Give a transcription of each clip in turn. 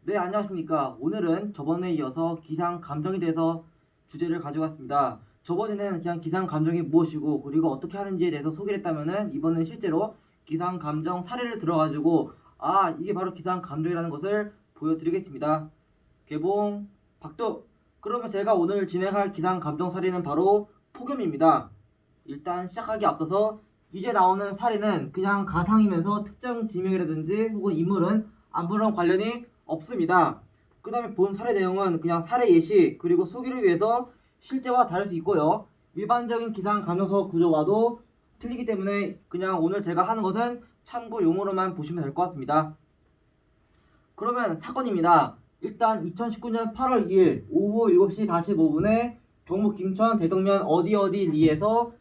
네, 안녕하십니까. 오늘은 저번에 이어서 기상 감정에 대해서 주제를 가져왔습니다. 저번에는 그냥 기상 감정이 무엇이고 그리고 어떻게 하는지에 대해서 소개를 했다면은 이번엔 실제로 기상 감정 사례를 들어가지고 이게 바로 기상 감정이라는 것을 보여드리겠습니다. 개봉 박두. 그러면 제가 오늘 진행할 기상 감정 사례는 바로 폭염입니다. 일단 시작하기 앞서서 이제 나오는 사례는 그냥 가상이면서 특정 지명이라든지 혹은 인물은 아무런 관련이 없습니다. 그 다음에 본 사례 내용은 그냥 사례 예시 그리고 소개를 위해서 실제와 다를 수 있고요. 일반적인 기상 감정서 구조와도 틀리기 때문에 그냥 오늘 제가 하는 것은 참고 용어로만 보시면 될 것 같습니다. 그러면 사건입니다. 일단 2019년 8월 2일 오후 7시 45분에 경북 김천 대덕면 어디 리에서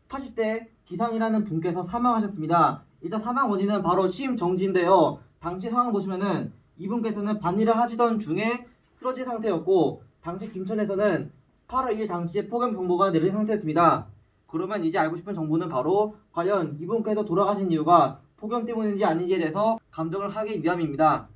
80대 기상이라는 분께서 사망하셨습니다. 일단 사망 원인은 바로 심정지인데요. 당시 상황 보시면은 이분께서는 밭일을 하시던 중에 쓰러진 상태였고 당시 김천에서는 8월 2일 당시에 폭염 경보가 내린 상태였습니다. 그러면 이제 알고 싶은 정보는 바로 과연 이분께서 돌아가신 이유가 폭염 때문인지 아닌지에 대해서 감정을 하기 위함입니다.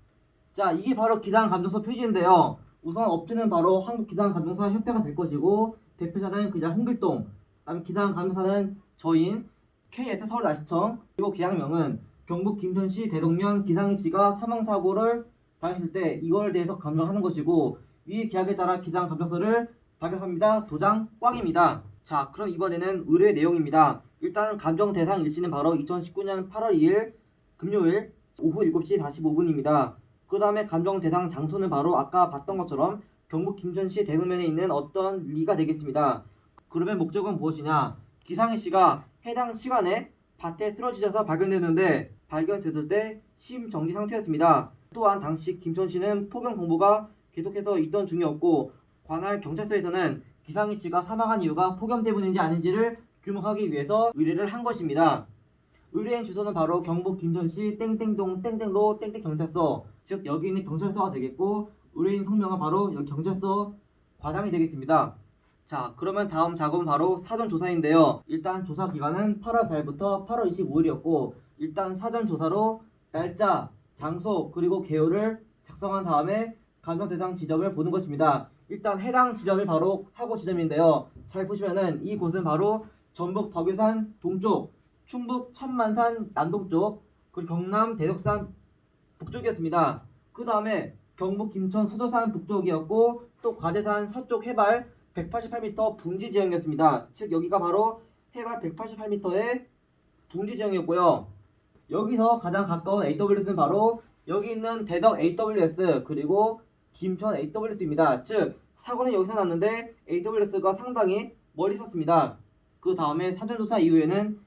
자, 이게 바로 기상감정서 표지인데요. 우선 업체는 바로 한국기상감정사 협회가 될 것이고 대표자는 그냥 홍길동, 그다음에 기상감정사는 저인 KS 서울날씨청, 그리고 계약명은 경북 김천시 대덕면 기상이씨가 사망사고를 당했을 때 이걸 대해서 감정하는 것이고 위 계약에 따라 기상감정서를 발급합니다. 도장 꽝입니다. 자, 그럼 이번에는 의뢰 내용입니다. 일단 감정 대상 일시는 바로 2019년 8월 2일 금요일 오후 7시 45분입니다. 그 다음에 감정 대상 장소는 바로 아까 봤던 것처럼 경북 김천시 대덕면에 있는 어떤 리가 되겠습니다. 그러면 목적은 무엇이냐? 기상희 씨가 해당 시간에 밭에 쓰러지셔서 발견됐는데 발견됐을 때 심정지 상태였습니다. 또한 당시 김천시는 폭염 공보가 계속해서 있던 중이었고 관할 경찰서에서는 기상희 씨가 사망한 이유가 폭염 때문인지 아닌지를 규명하기 위해서 의뢰를 한 것입니다. 의뢰인 주소는 바로 경북 김천시 땡땡동 땡땡로 땡땡경찰서, 즉 여기 있는 경찰서가 되겠고 의뢰인 성명은 바로 여기 경찰서 과장이 되겠습니다. 자, 그러면 다음 작업은 바로 사전조사인데요. 일단 조사 기간은 8월 4일부터 8월 25일이었고 일단 사전조사로 날짜, 장소, 그리고 개요를 작성한 다음에 감정 대상 지점을 보는 것입니다. 일단 해당 지점이 바로 사고 지점인데요. 잘 보시면은 이곳은 바로 전북 덕유산 동쪽, 충북 천만산 남동쪽, 그리고 경남 대덕산 북쪽이었습니다. 그 다음에 경북 김천 수도산 북쪽이었고 또 과대산 서쪽 해발 188m 분지 지형이었습니다. 즉 여기가 바로 해발 188m의 분지 지형이었고요. 여기서 가장 가까운 AWS는 바로 여기 있는 대덕 AWS 그리고 김천 AWS입니다. 즉 사고는 여기서 났는데 AWS가 상당히 멀리 있었습니다. 그 다음에 사전조사 이후에는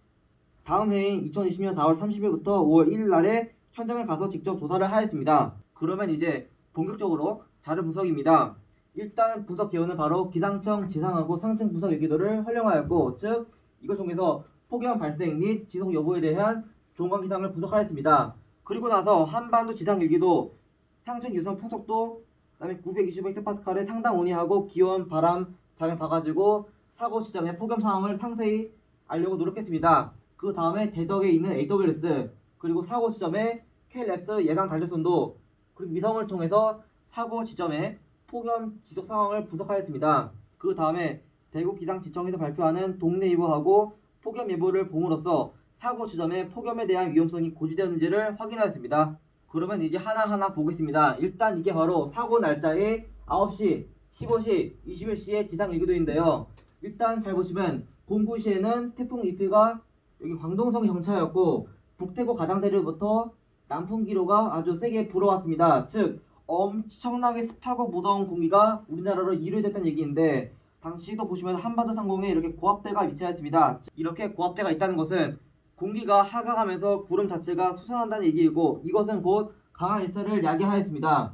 다음 해인 2020년 4월 30일부터 5월 1일 날에 현장을 가서 직접 조사를 하였습니다. 그러면 이제 본격적으로 자료 분석입니다. 일단 분석 기호는 바로 기상청 지상하고 상층 분석 일기도를 활용하였고 즉 이걸 통해서 폭염 발생 및 지속 여부에 대한 종강 기상을 분석하였습니다. 그리고 나서 한반도 지상 일기도 상층 유선 풍속도 그다음에 925헥토파스칼의 상당 온이하고 기온, 바람, 잠을 봐가지고 사고 지점의 폭염 상황을 상세히 알려고 노력했습니다. 그 다음에 대덕에 있는 AWS 그리고 사고 지점의 KLAPS 예상 단열선도 그리고 위성을 통해서 사고 지점의 폭염 지속 상황을 분석하였습니다. 그 다음에 대구기상지청에서 발표하는 동네 예보하고 폭염 예보를 봄으로써 사고 지점의 폭염에 대한 위험성이 고지되었는지를 확인하였습니다. 그러면 이제 하나하나 보겠습니다. 일단 이게 바로 사고 날짜의 9시, 15시, 21시의 지상일기도인데요. 일단 잘 보시면 09시에는 태풍 이피가 여기 광동성 경차였고 북태고 가장대로부터 남풍기로가 아주 세게 불어왔습니다. 즉 엄청나게 습하고 무더운 공기가 우리나라로 이루어졌다는 얘기인데 당시도 보시면 한반도 상공에 이렇게 고압대가 위치하였습니다. 이렇게 고압대가 있다는 것은 공기가 하강하면서 구름 자체가 솟아난다는 얘기이고 이것은 곧 강한 일사를 야기하였습니다.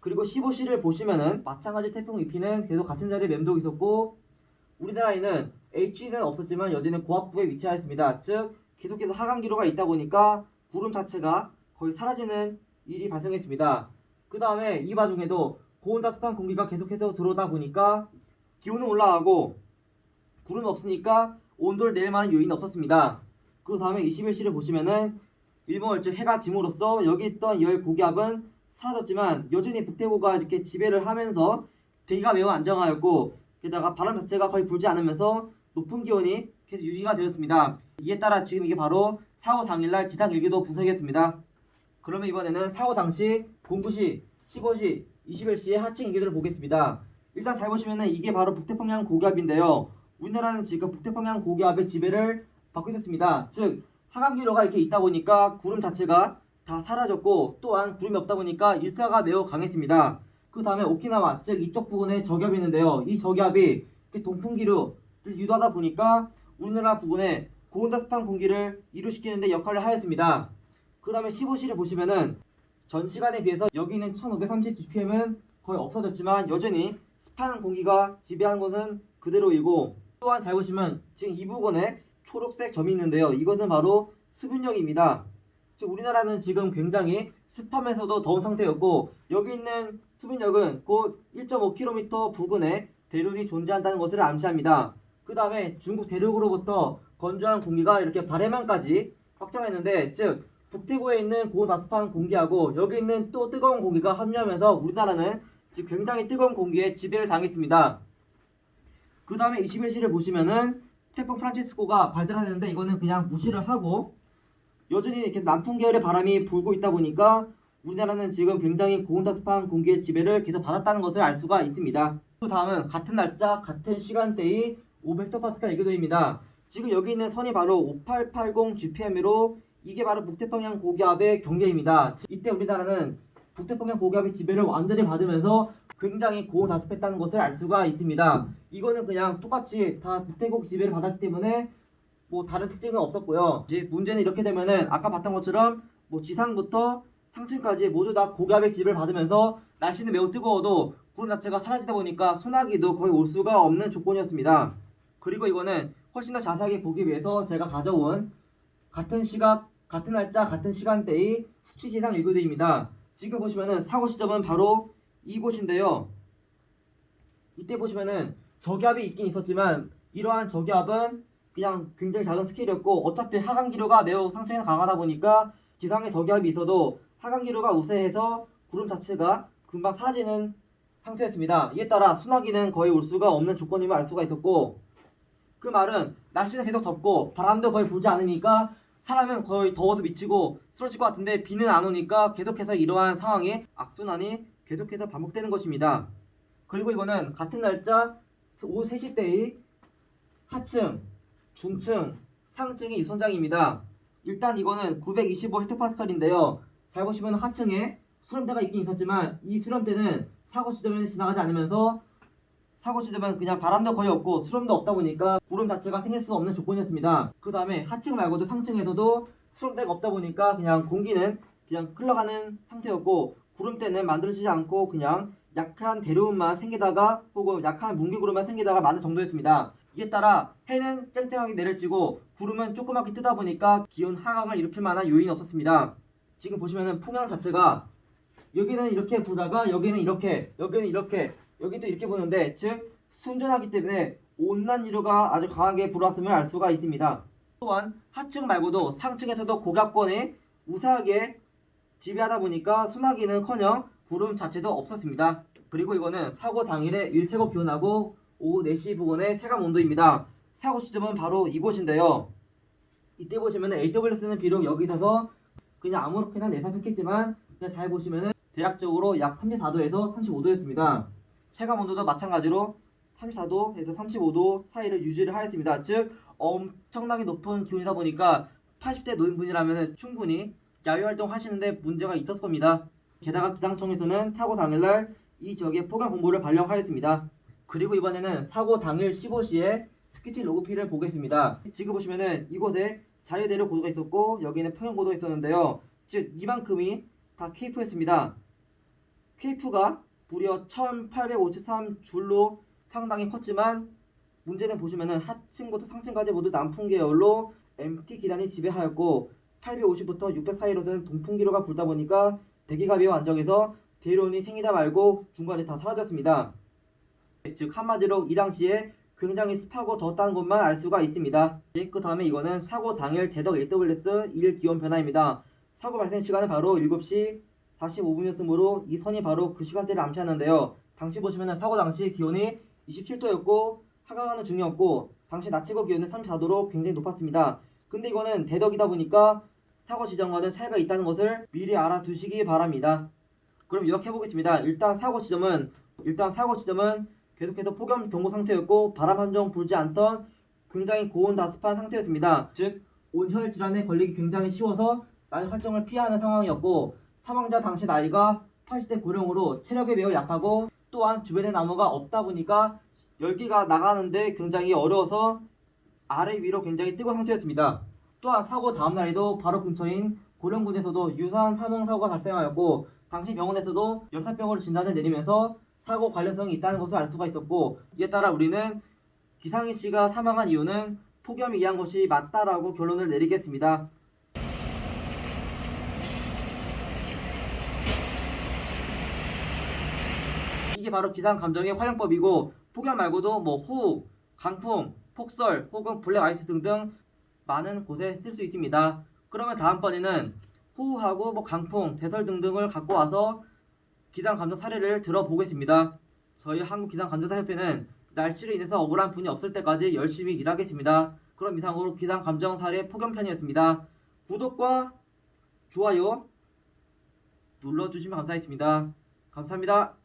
그리고 15시를 보시면은 마찬가지 태풍 이피는 계속 같은 자리에 맴돌고 있었고 우리나라에는 H는 없었지만 여전히 고압부에 위치하였습니다. 즉 계속해서 하강 기로가 있다 보니까 구름 자체가 거의 사라지는 일이 발생했습니다. 그 다음에 이 와중에도 고온다습한 공기가 계속해서 들어오다 보니까 기온은 올라가고 구름 없으니까 온도를 낼 만한 요인이 없었습니다. 그 다음에 21시를 보시면은 일본 즉 해가 짐으로써 여기 있던 열 고기압은 사라졌지만 여전히 북태고가 이렇게 지배를 하면서 대기가 매우 안정하였고 게다가 바람 자체가 거의 불지 않으면서 높은 기온이 계속 유지가 되었습니다. 이에 따라 지금 이게 바로 사고 당일날 기상일기도 분석했습니다. 그러면 이번에는 사고 당시 09시, 15시, 21시의 하층 일기들을 보겠습니다. 일단 잘 보시면은 이게 바로 북태평양 고기압인데요. 우리나라는 지금 북태평양 고기압의 지배를 받고 있었습니다. 즉 하강기류가 이렇게 있다 보니까 구름 자체가 다 사라졌고 또한 구름이 없다 보니까 일사가 매우 강했습니다. 그 다음에 오키나와 즉 이쪽 부근에 저기압이 있는데요. 이 저기압이 동풍기류를 유도하다 보니까 우리나라 부근에 고온다습한 공기를 이루시키는 데 역할을 하였습니다. 그 다음에 15시를 보시면은 전 시간에 비해서 여기 있는 1530 GPM은 거의 없어졌지만 여전히 습한 공기가 지배하는 것은 그대로이고 또한 잘 보시면 지금 이 부근에 초록색 점이 있는데요. 이것은 바로 수분력입니다. 즉 우리나라는 지금 굉장히 습하면서도 더운 상태였고 여기 있는 수분력은 곧 1.5km 부근에 대륙이 존재한다는 것을 암시합니다. 그 다음에 중국 대륙으로부터 건조한 공기가 이렇게 발해만까지 확장했는데 즉 북태고에 있는 고온다습한 공기하고 여기 있는 또 뜨거운 공기가 합류하면서 우리나라는 지금 굉장히 뜨거운 공기에 지배를 당했습니다. 그 다음에 21시를 보시면은 태풍 프란치스코가 발달하는데 이거는 그냥 무시를 하고 여전히 이렇게 남풍 계열의 바람이 불고 있다 보니까 우리나라는 지금 굉장히 고온다습한 공기의 지배를 계속 받았다는 것을 알 수가 있습니다. 그 다음은 같은 날짜 같은 시간대의 500헥토파스칼 일교도입니다. 지금 여기 있는 선이 바로 5880 GPM으로 이게 바로 북태평양 고기압의 경계입니다. 이때 우리나라는 북태평양 고기압의 지배를 완전히 받으면서 굉장히 고온다습했다는 것을 알 수가 있습니다. 이거는 그냥 똑같이 다 북태고 지배를 받았기 때문에 뭐 다른 특징은 없었고요. 이제 문제는 이렇게 되면은 아까 봤던 것처럼 뭐 지상부터 상층까지 모두 다 고기압의 지배를 받으면서 날씨는 매우 뜨거워도 구름 자체가 사라지다 보니까 소나기도 거의 올 수가 없는 조건이었습니다. 그리고 이거는 훨씬 더 자세하게 보기 위해서 제가 가져온 같은 시각, 같은 날짜, 같은 시간대의 수치시상 일교도입니다. 지금 보시면은 사고 시점은 바로 이곳인데요. 이때 보시면은 저기압이 있긴 있었지만 이러한 저기압은 그냥 굉장히 작은 스케일이었고 어차피 하강기류가 매우 상층에서 강하다 보니까 지상에 저기압이 있어도 하강기류가 우세해서 구름 자체가 금방 사라지는 상태였습니다. 이에 따라 소나기는 거의 올 수가 없는 조건임을 알 수가 있었고 그 말은 날씨는 계속 덥고 바람도 거의 불지 않으니까 사람은 거의 더워서 미치고 쓰러질 것 같은데 비는 안 오니까 계속해서 이러한 상황이 악순환이 계속해서 반복되는 것입니다. 그리고 이거는 같은 날짜 오후 3시 때의 하층, 중층, 상층의 유선장입니다. 일단 이거는 925헥토파스칼인데요. 잘 보시면 하층에 수렴대가 있긴 있었지만 이 수렴대는 사고 시점에 지나가지 않으면서 사고 시점은 그냥 바람도 거의 없고 수렴도 없다 보니까 구름 자체가 생길 수 없는 조건이었습니다. 그 다음에 하층 말고도 상층에서도 수렴대가 없다 보니까 그냥 공기는 그냥 흘러가는 상태였고 구름대는 만들어지지 않고 그냥 약한 대류음만 생기다가 혹은 약한 뭉게구름만 생기다가 많은 정도였습니다. 이에 따라 해는 쨍쨍하게 내려지고 구름은 조그맣게 뜨다 보니까 기온 하강을 일으킬 만한 요인이 없었습니다. 지금 보시면은 풍향 자체가 여기는 이렇게 보다가 여기는 이렇게, 여기는 이렇게, 여기도 이렇게 보는데 즉 순전하기 때문에 온난이류가 아주 강하게 불어왔음을 알 수가 있습니다. 또한 하층 말고도 상층에서도 고압권에 우세하게 지배하다 보니까 소나기는커녕 구름 자체도 없었습니다. 그리고 이거는 사고 당일의 일체고 기온하고 오후 4시 부근의 체감 온도입니다. 사고 시점은 바로 이곳인데요. 이때 보시면은 AWS는 비록 여기 있어서 그냥 아무렇게나 내삽했겠지만 그냥 잘 보시면은 대략적으로 약 34도에서 35도였습니다. 체감 온도도 마찬가지로 34도에서 35도 사이를 유지를 하였습니다. 즉 엄청나게 높은 기온이다 보니까 80대 노인분이라면 충분히 야외 활동 하시는데 문제가 있었을 겁니다. 게다가 기상청에서는 사고 당일날 이 지역에 폭염 공보를 발령하였습니다. 그리고 이번에는 사고 당일 15시에 스키티 로그필을 보겠습니다. 지금 보시면은 이곳에 자유대륙 고도가 있었고 여기는 평형 고도가 있었는데요. 즉 이만큼이 다 케이프였습니다. 케이프가 무려 1853 줄로 상당히 컸지만 문제는 보시면은 하층부터 상층까지 모두 남풍 계열로 MT 기단이 지배하였고 850부터 600 사이로는 동풍기류가 불다 보니까 대기가 매우 안정해서 대류온이 생기다 말고 중간에 다 사라졌습니다. 즉 한마디로 이 당시에 굉장히 습하고 더웠다는 것만 알 수가 있습니다. 그 다음에 이거는 사고 당일 대덕 AWS 1기온 변화입니다. 사고 발생 시간은 바로 7시 45분이었으므로 이 선이 바로 그 시간대를 암시하는데요. 당시 보시면은 사고 당시 기온이 27도였고 하강하는 중이었고 당시 낮 최고 기온은 34도로 굉장히 높았습니다. 근데 이거는 대덕이다 보니까 사고 지점과는 차이가 있다는 것을 미리 알아두시기 바랍니다. 그럼 요약해 보겠습니다. 일단 사고 지점은 계속해서 폭염 경보 상태였고 바람 한 점 불지 않던 굉장히 고온다습한 상태였습니다. 즉 온열 질환에 걸리기 굉장히 쉬워서 낮 활동을 피해야 하는 상황이었고 사망자 당시 나이가 80대 고령으로 체력이 매우 약하고 또한 주변에 나무가 없다 보니까 열기가 나가는데 굉장히 어려워서 아래 위로 굉장히 뜨거운 상태였습니다. 또한 사고 다음 날에도 바로 근처인 고령군에서도 유사한 사망 사고가 발생하였고 당시 병원에서도 열사병으로 진단을 내리면서 사고 관련성이 있다는 것을 알 수가 있었고 이에 따라 우리는 기상희 씨가 사망한 이유는 폭염이 이한 것이 맞다라고 결론을 내리겠습니다. 이게 바로 기상 감정의 활용법이고 폭염 말고도 뭐 호우, 강풍, 폭설 혹은 블랙 아이스 등등 많은 곳에 쓸 수 있습니다. 그러면 다음번에는 호우하고 뭐 강풍, 대설 등등을 갖고 와서 기상 감정 사례를 들어보겠습니다. 저희 한국기상감정사협회는 날씨로 인해서 억울한 분이 없을 때까지 열심히 일하겠습니다. 그럼 이상으로 기상 감정 사례 폭염편이었습니다. 구독과 좋아요 눌러주시면 감사하겠습니다. 감사합니다.